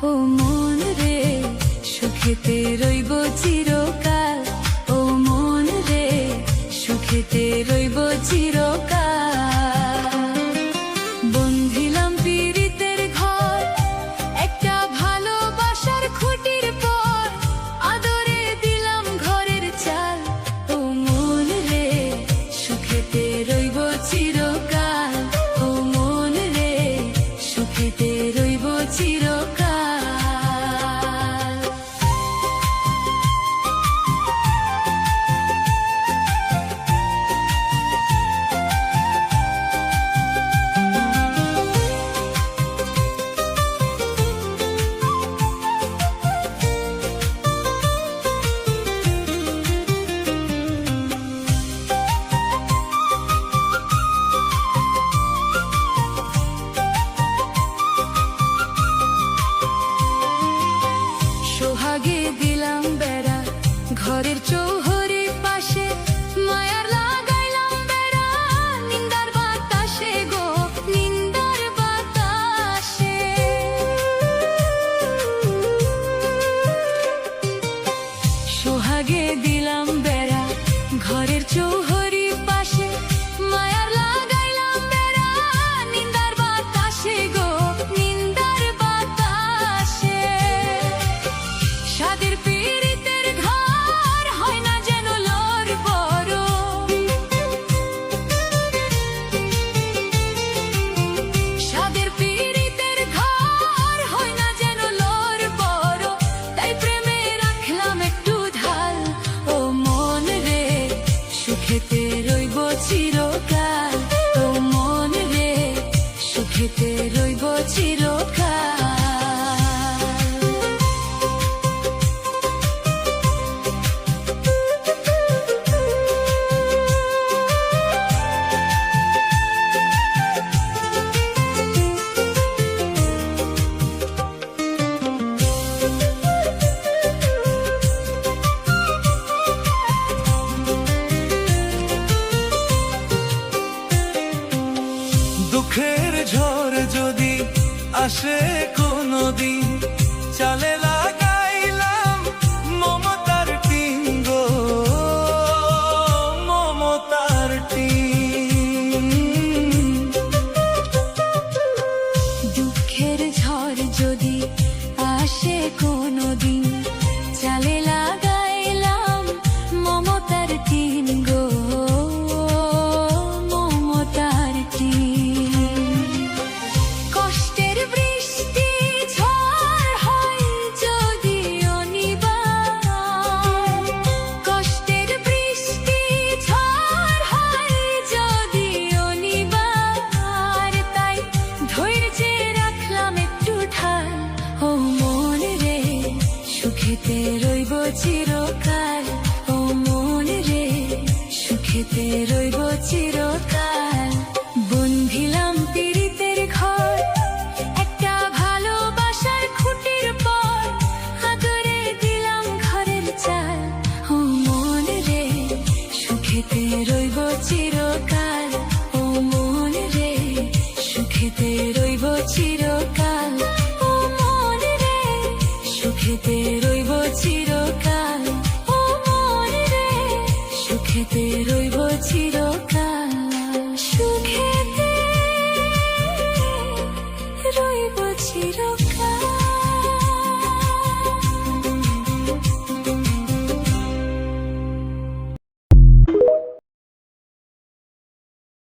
ও মন রে সুখেতে রইব চিরকাল, ও মন রে সুখেতে রইব চিরকাল। বন্ধিলাম পীড়িতের ঘর একটা ভালোবাসার খুঁটির পর, আদরে দিলাম ঘরের চাল, ও মন রে সুখেতে রইব চিরকাল, ও মন রে সুখেতে রইব চিরকাল। সোহাগে দিলাম বেড়া ঘরের চৌহরি পাশে, মায়ার লাগাইলাম বেড়া নিন্দার বাতাসে গো, নিন্দার বাতাসে। সোহাগে দিলাম বেড়া ঘরের চৌহরি পাশে, মায়ার লাগাইলাম বেড়া নিন্দার বাতাসে গো, নিন্দার বাতাসে। সাদের পীড়িতের ঘর হয় না যেন লোর বড়, সাদের পীড়িতের ঘর হয় না যেন লোর বড়, তাই প্রেমে রাখলাম একটু ঢাল, ও মন রে সুখেতে রইব চিরকাল, ও মন রে সুখেতে রইব চিরকাল। দুঃখের ঝড় যদি আসে কোনদিন, চালে লাগাইলাম মমতার টিন গো, মমতার টিন। দুঃখের ঝড় যদি আসে কোনদিন, চালে লাগাইলাম মমতার টিন গো, মমতার টিন। কষ্টের বৃষ্টি ঝড় হয় যদি অনিবার, কষ্টের বৃষ্টি ঝড় হয় যদি অনিবার, তাই ধৈর্যে রাখলাম একটু ঢাল, ও মন রে সুখেতে রইব চিরকাল, ও মন রে সুখেতে রইব চিরকাল।